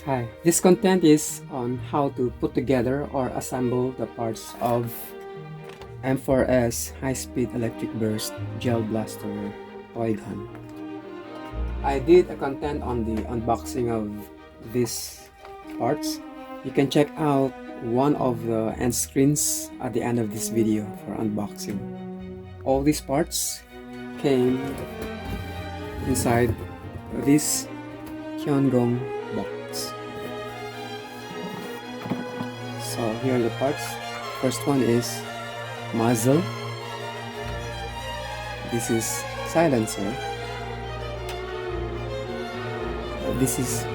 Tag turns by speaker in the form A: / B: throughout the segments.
A: Hi, this content is on how to put together or assemble the parts of M4S high-speed electric burst gel blaster toy gun. I did a content on the unboxing of these parts. You can check out one of the end screens at the end of this video for unboxing. All these parts came inside this Hyungong box. So here are the parts. First one is muzzle. This is silencer. This is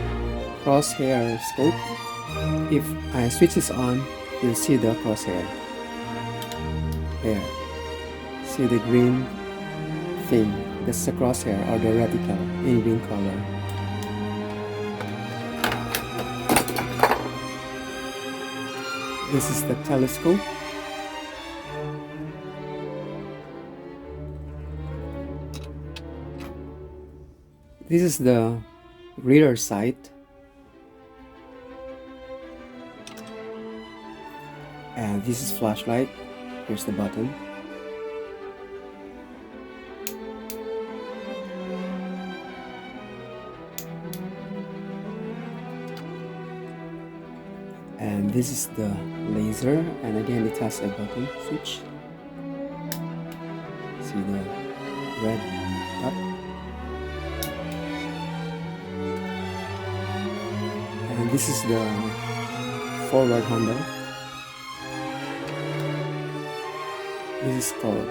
A: crosshair scope. If I switch this on, you'll see the crosshair. There. See the green thing. That's the crosshair or the reticle in green color. This is the telescope. This is the reader sight. And this is flashlight. Here's the button. And this is the laser, and again it has a button switch. See the red dot. And this is the forward handle. This is called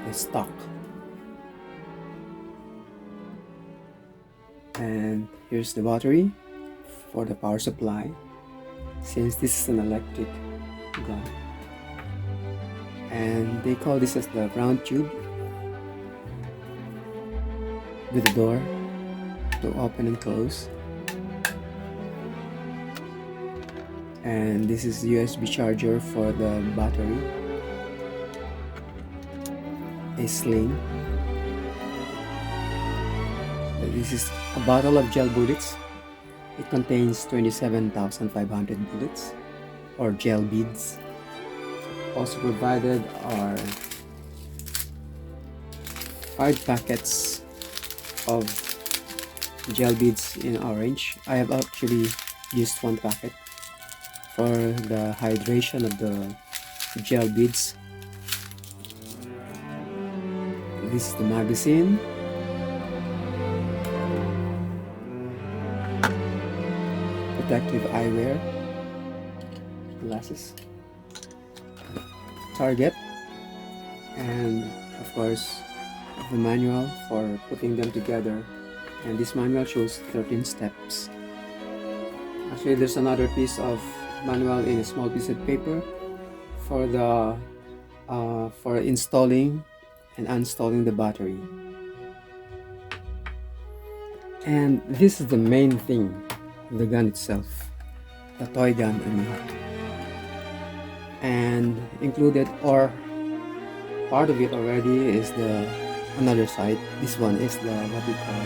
A: the stock. And here's the battery for the power supply, since this is an electric gun. And they call this as the round tube with a door to open and close. And this is USB charger for the battery. A sling. This is a bottle of gel bullets. It contains 27,500 bullets or gel beads. Also provided are 5 packets of gel beads in orange. I have actually used 1 packet for the hydration of the gel beads. This is the magazine. Protective eyewear, glasses, target, and of course the manual for putting them together. And this manual shows 13 steps. Actually, there's another piece of manual in a small piece of paper for the for installing and uninstalling the battery. And this is the main thing, the gun itself, the toy gun, I mean. And included, or part of it already, is the another side. This one is the what we call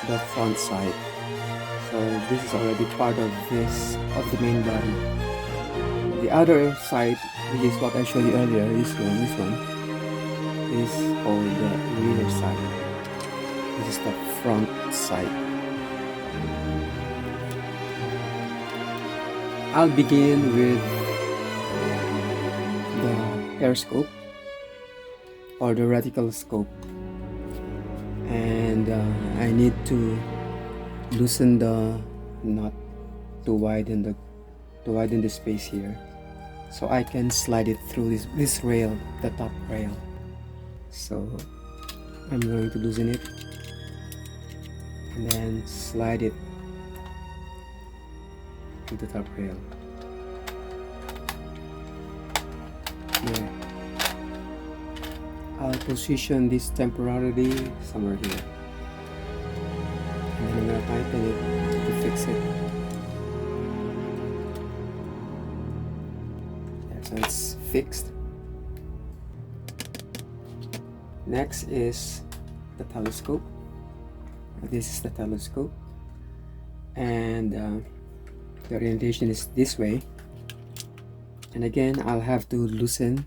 A: the front side. So this is already part of this, of the main body. The other side, which is what I showed you earlier, this one is called the rear side. This is the front side. I'll begin with the periscope or the reticle scope, and I need to loosen the nut to widen the space here, so I can slide it through this rail, the top rail. So I'm going to loosen it and then slide it to the top rail. There. I'll position this temporarily somewhere here, and then I'm gonna tighten it to fix it. There, so it's fixed. Next is the telescope. This is the telescope. and the orientation is this way. And again, I'll have to loosen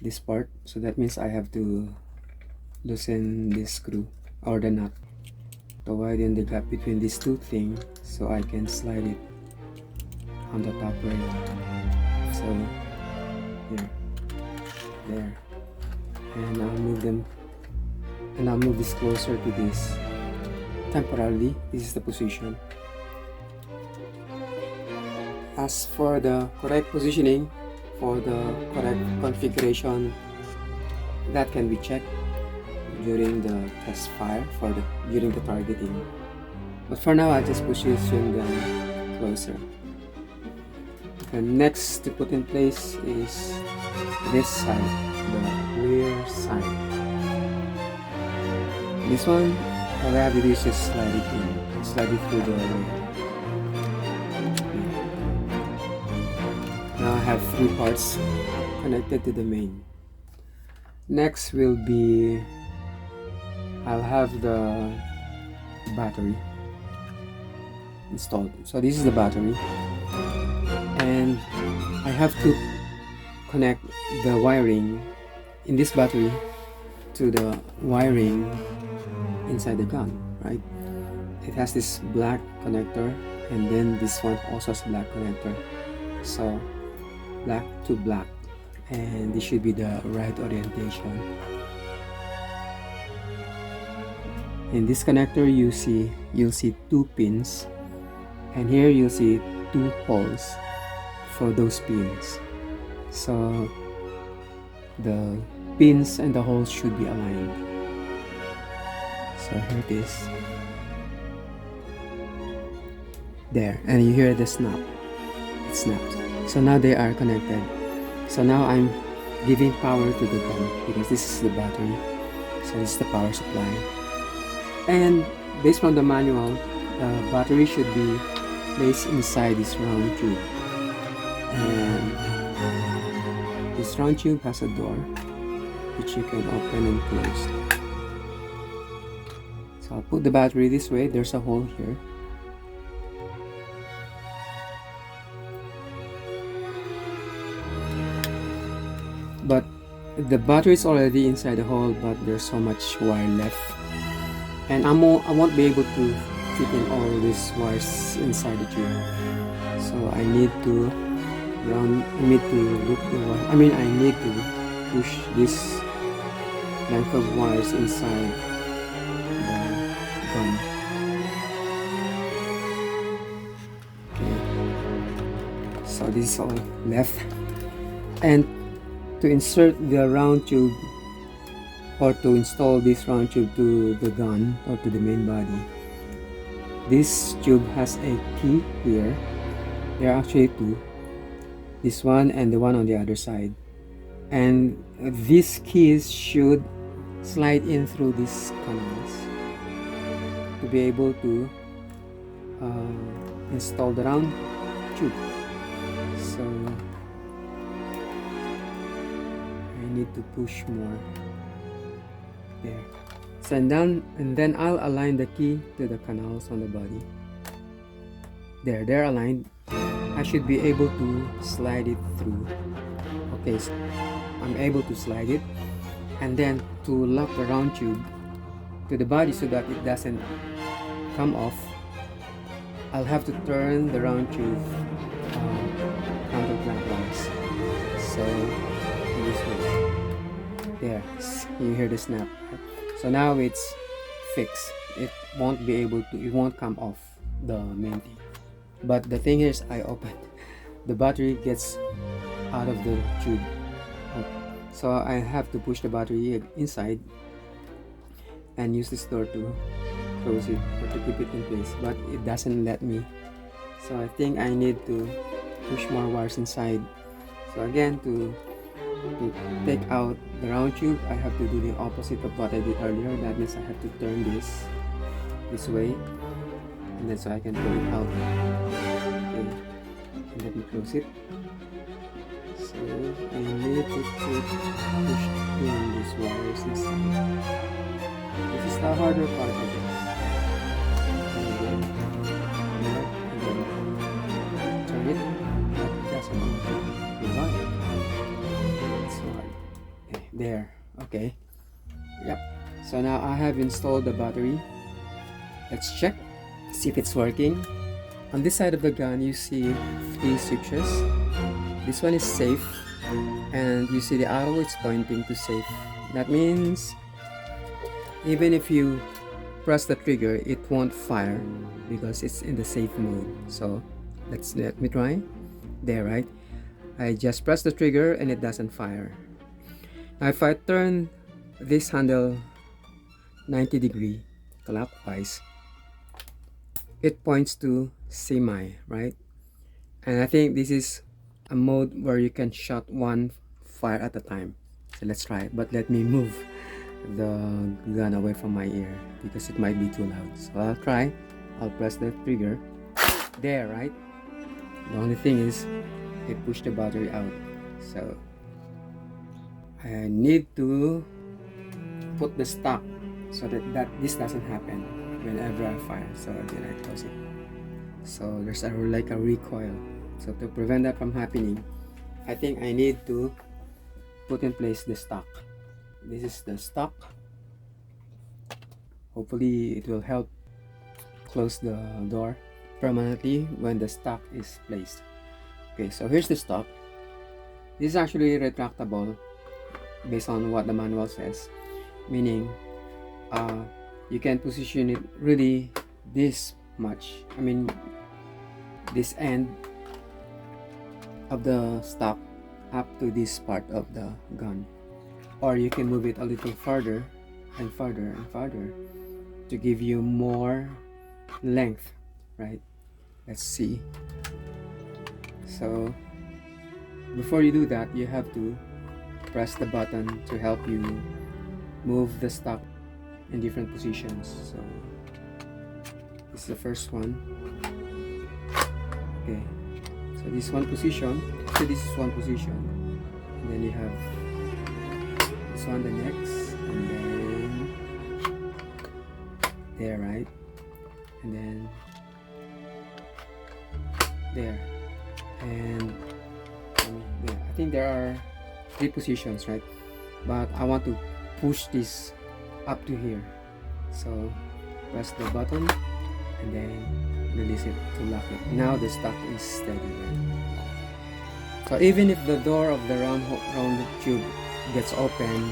A: this part, so that means I have to loosen this screw or the nut to widen the gap between these two things, so I can slide it on the top rail. So here, there, and I'll move them, and I'll move this closer to this temporarily. This is the position. As for the correct positioning, for the correct configuration, that can be checked during the test fire during the targeting. But for now, I just position them closer. The next to put in place is this side, the rear side. This one, all I have to do is just slide it in, slide it through the rail. Now I have 3 parts connected to the main. Next will be, I'll have the battery installed. So this is the battery, and I have to connect the wiring in this battery to the wiring inside the gun, right? It has this black connector, and then this one also has black connector. So black to black, and this should be the right orientation. In this connector, you'll see 2 pins, and here you'll see 2 holes for those pins. So the pins and the holes should be aligned. So here it is. There, and you hear the snap. It snapped. So now they are connected. So now I'm giving power to the gun, because this is the battery. So this is the power supply. And based on the manual, the battery should be placed inside this round tube. And this round tube has a door which you can open and close. So I'll put the battery this way. There's a hole here. But the battery is already inside the hole, but there's so much wire left, and I won't be able to fit in all these wires inside the tube. So I need to loop the wire. I need to push this length of wires inside the gun. Okay. So this is all left, and to insert the round tube, or to install this round tube to the gun or to the main body, this tube has a key here. There are actually 2, this one and the one on the other side, and these keys should slide in through these canals to be able to install the round tube. So I need to push more there. So and then I'll align the key to the canals on the body. There, they're aligned. I should be able to slide it through. Okay, so I'm able to slide it, and then to lock the round tube to the body so that it doesn't come off, I'll have to turn the round tube counterclockwise. So this way. There, you hear the snap. So now it's fixed. It won't come off the main thing. But the thing is, I opened, the battery gets out of the tube. So I have to push the battery inside and use this door to close it or to keep it in place, but it doesn't let me. So I think I need to push more wires inside. So again, to take out the round tube, I have to do the opposite of what I did earlier. That means I have to turn this way, and then so I can pull it out. Okay, and let me close it. So I need to push in these wires inside. This is the harder part of this. Okay, yep. So now I have installed the battery. Let's check, see if it's working. On this side of the gun, you see 3 switches. This one is safe, and you see the arrow is pointing to safe. That means even if you press the trigger, it won't fire because it's in the safe mode. So let me try. There, right? I just press the trigger and it doesn't fire. Now if I turn this handle 90-degree clockwise, it points to semi, right? And I think this is a mode where you can shot one fire at a time. So let's try it, but let me move the gun away from my ear because it might be too loud. So I'll try. I'll press the trigger. There, right? The only thing is it pushed the battery out. So I need to put the stop so that this doesn't happen whenever I fire. So then I close it. So there's like a recoil. So to prevent that from happening, I think I need to put in place the stock. This is the stock. Hopefully it will help close the door permanently when the stock is placed. Okay, so here's the stock. This is actually retractable based on what the manual says, meaning you can position it really this much. I mean, this end of the stock up to this part of the gun, or you can move it a little further and further and further to give you more length, right? Let's see. So before you do that, you have to press the button to help you move the stock in different positions. So this is the first one. Okay, so this one position, so this is one position, and then you have this one, the next, and then there, right? And then there, and yeah, I think there are 3 positions, right? But I want to push this up to here, so press the button and then release it to lock it. Now the stock is steady, right? So even if the door of the round tube gets open,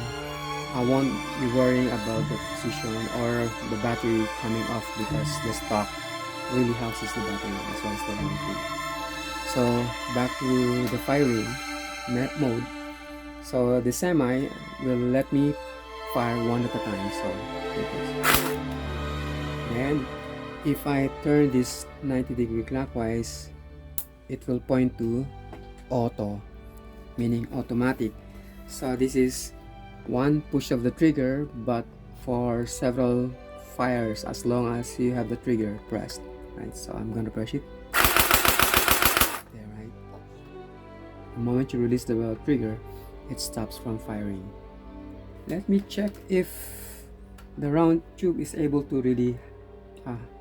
A: I won't be worrying about the position or the battery coming off because the stock really houses the battery as well as the round tube. So back to the firing mode. So the semi will let me fire one at a time. So and if I turn this 90-degree clockwise, it will point to auto, meaning automatic. So this is one push of the trigger, but for several fires as long as you have the trigger pressed, right? So I'm gonna press it there, right? The moment you release the trigger, it stops from firing. Let me check if the round tube is able to really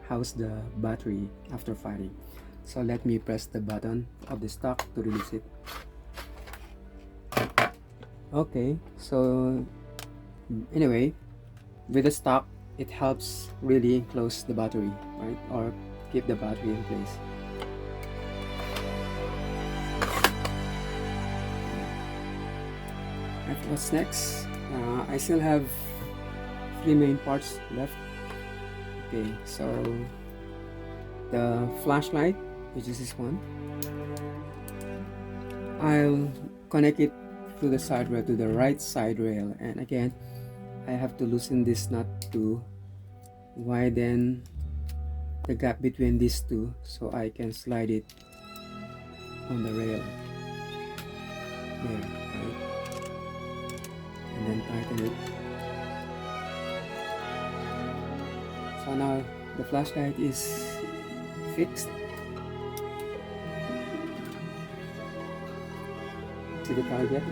A: house the battery after firing. So let me press the button of the stock to release it. Okay, so anyway, with the stock, it helps really close the battery, right? Or keep the battery in place. Right, what's next? I still have 3 main parts left. Okay, so the flashlight, which is this one, I'll connect it to the side rail, to the right side rail, and again I have to loosen this nut to widen the gap between these two so I can slide it on the rail there, right? And then tighten it. So now the flashlight is fixed. See the target.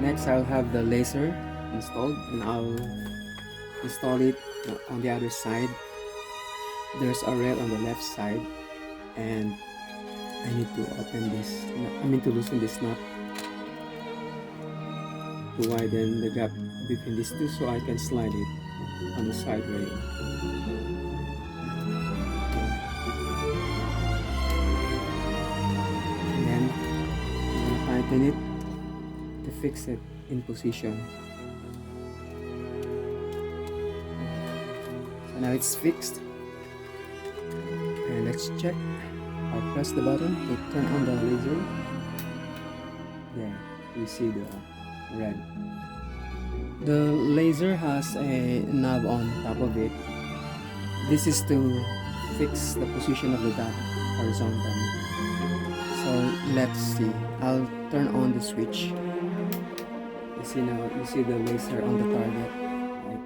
A: Next I'll have the laser installed, and I'll install it on the other side. There's a rail on the left side, and I need to open this, to loosen this nut. to widen the gap between these two so I can slide it on the side rail. And then I'm gonna tighten it to fix it in position. So now it's fixed. And let's check. I'll press the button to turn on the laser. There, you see the red. The laser has a knob on top of it. This is to fix the position of the dot horizontally. So let's see. I'll turn on the switch. You see now, you see the laser on the target. Right?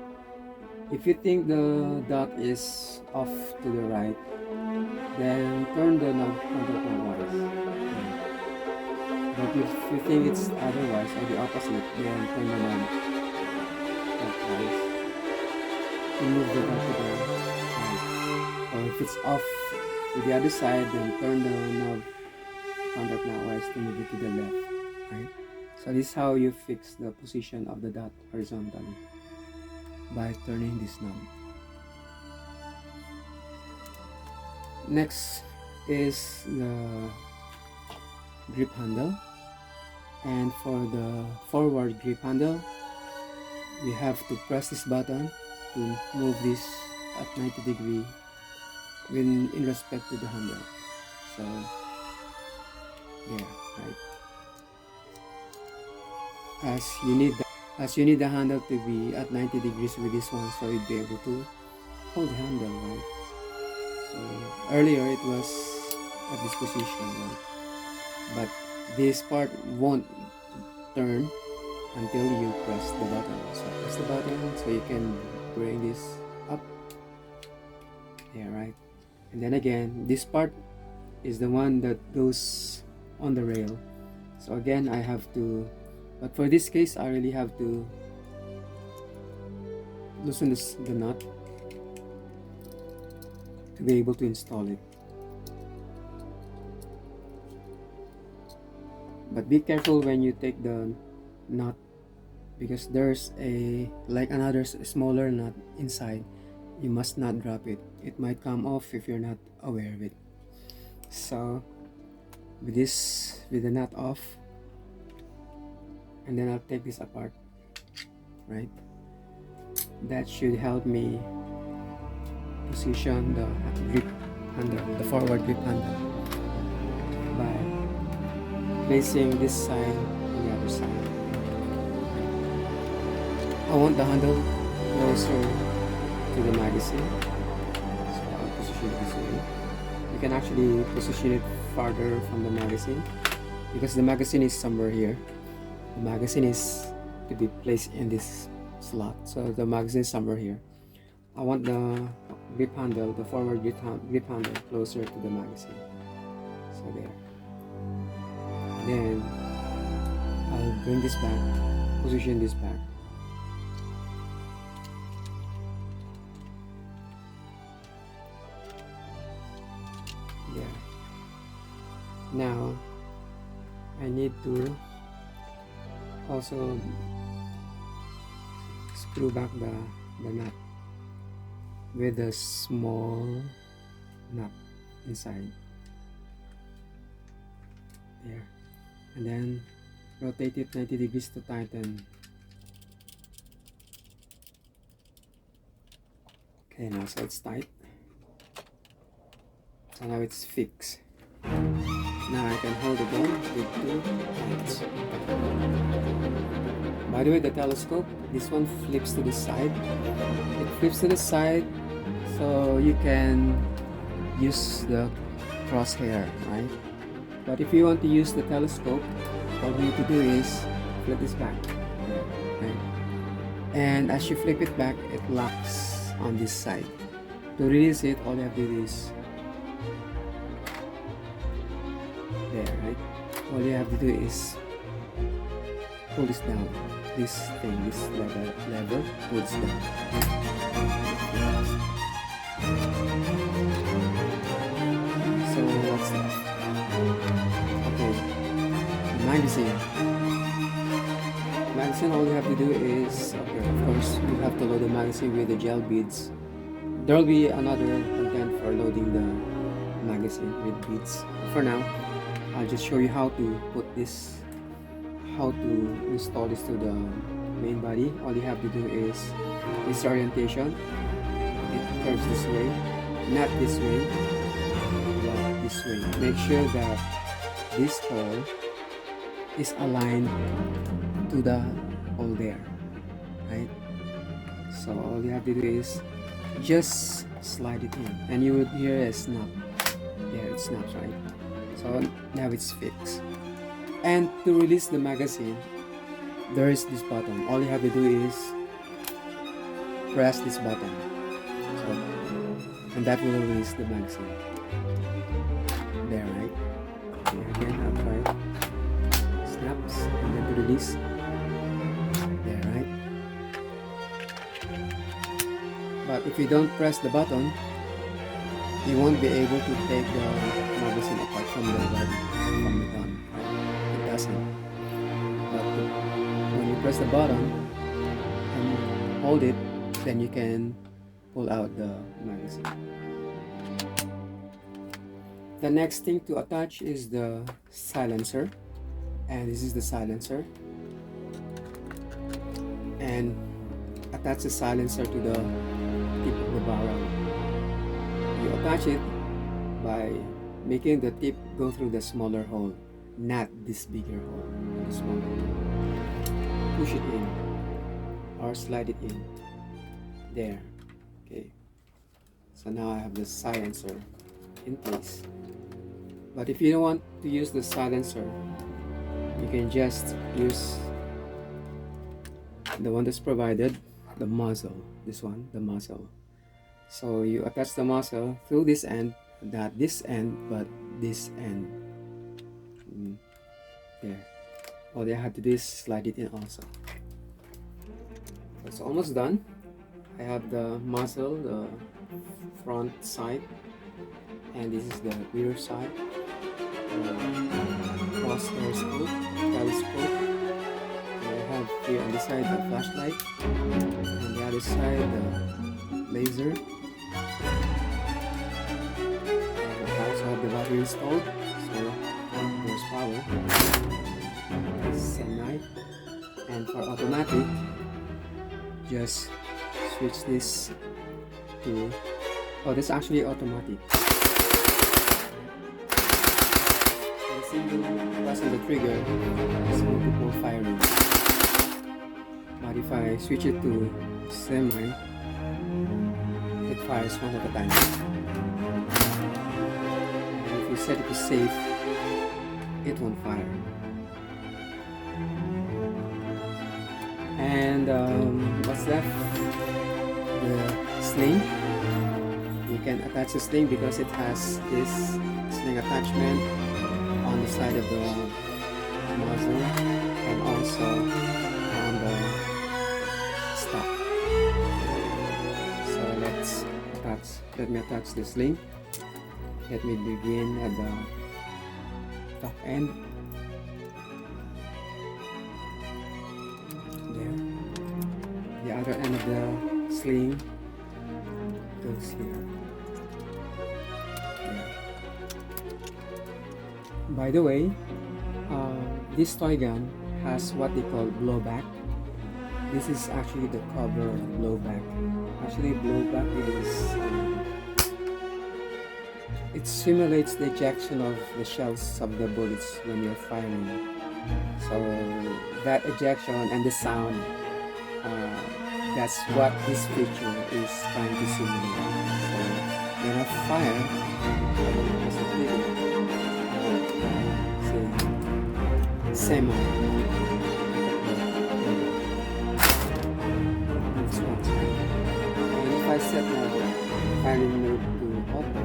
A: If you think the dot is off to the right, then turn the knob counterclockwise. But if you think it's otherwise, or the opposite, then turn the knob clockwise. Move the dot to the right. Or if it's off to the other side, then turn the knob counterclockwise to move it to the left. Right? So this is how you fix the position of the dot horizontally, by turning this knob. Next is the grip handle, and for the forward grip handle, you have to press this button to move this at 90 degree in respect to the handle. So there, right? As you need the handle to be at 90 degrees with this one, so you'd be able to hold the handle, right? So earlier it was at this position, right? But this part won't turn until you press the button. So press the button so you can bring this up. Yeah, right. And then again, this part is the one that goes on the rail. So again, I have to, but for this case, I really have to loosen the nut to be able to install it. But be careful when you take the nut, because there's another smaller nut inside. You must not drop it. It might come off if you're not aware of it. So with the nut off, and then I'll take this apart, right? That should help me position the grip handle, the forward grip handle, by placing this side on the other side. I want the handle closer to the magazine, so I'll position it this way. You can actually position it farther from the magazine, because the magazine is somewhere here. The magazine is to be placed in this slot, so the magazine is somewhere here. I want the grip handle, the forward grip handle, closer to the magazine. So there. Then I'll bring this back, position this back. There. Now I need to also screw back the nut with a small nut inside there, and then rotate it 90 degrees to tighten. Okay, now so it's tight, so now it's fixed. Now I can hold it down with two hands. By the way, the telescope, this one flips to the side. It flips to the side so you can use the crosshair, right? But if you want to use the telescope, all you need to do is flip this back, right? And as you flip it back, it locks on this side. To release it, all you have to do is there, right? All you have to do is pull this down. This thing, this lever pulls down. So what's that? Okay, magazine. Magazine, all do is, okay, of course, you have to load the magazine with the gel beads. There will be another content for loading the magazine with beads. For now, I'll just show you how to put this, how to install this to the main body. All you have to do is this orientation. It curves this way, not this way, but this way. Make sure that this hole is aligned to the hole there, right? So all you have to do is just slide it in, and you would hear a snap. There, it snaps, right? So now it's fixed. And to release the magazine, there is this button. All you have to do is press this button, so, and that will release the magazine. There, right? Okay, again, I'll try it. Snaps, and then to release. There, right? But if you don't press the button, you won't be able to take the magazine apart from the body, from the gun. It doesn't. But when you press the button and hold it, then you can pull out the magazine. The next thing to attach is the silencer, and this is the silencer. And attach the silencer to the tip of the barrel. You attach it by making the tip go through the smaller hole, not this bigger hole, the smaller hole. Push it in or slide it in. There. Okay. So now I have the silencer in place. But if you don't want to use the silencer, you can just use the one that's provided, the muzzle. This one, the muzzle. So you attach the muzzle through this end, not this end, but this end. There. All you have to do is slide it in also. It's almost done. I have the muzzle, the front side, and this is the rear side. Crosshair scope, telescope. And I have here on the side the flashlight, on the other side the laser. And I also have the battery installed, so there's power. Semi. And for automatic, just switch this to, oh, this is actually automatic. The single press on the trigger is multiple firing. But if I switch it to semi, it fires one at a time. And if you set it to safe, it won't fire. And what's left? The sling. You can attach the sling because it has this sling attachment on the side of the muzzle and also on the stock. So let me attach the sling. Let me begin at the top end. The other end of the sling goes here. There. By the way, this toy gun has what they call blowback. This is actually the cover of blowback. Actually, blowback is it simulates the ejection of the shells of the bullets when you're firing. So that ejection and the sound, that's what this feature is trying to simulate. So when I fire, semi. And if I set my firing mode to auto,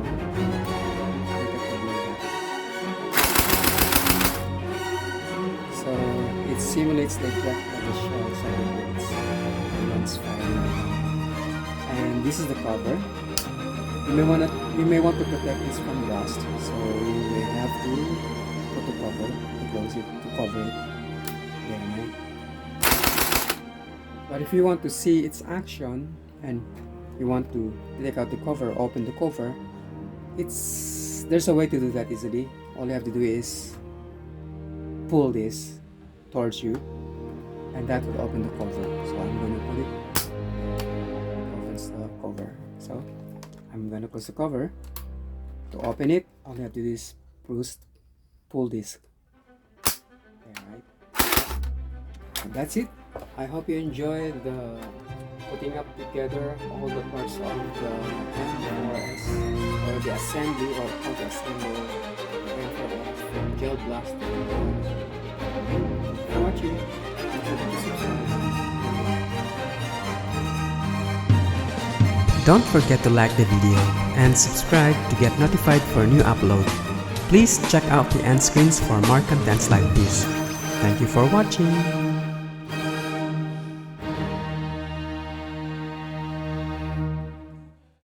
A: so it simulates the effect of the shells of the bullets once firing. And this is the cover. You may want to protect this from rust, so you may have to put the cover to close it, to cover it. There, right? But if you want to see its action and you want to take out the cover, open the cover, there's a way to do that easily. All you have to do is pull this towards you and that will open the cover. So I'm going to put it, opens the cover. So I'm going to close the cover. To open it, all you have to do is pull this. Okay, right? And that's it. I hope you enjoy the putting up together all the parts of the M4S, or the assembly, or how to assemble M4S from Gel Blaster. Thanks for watching.
B: Don't forget to like the video and subscribe to get notified for new upload. Please check out the end screens for more contents like this. Thank you for watching.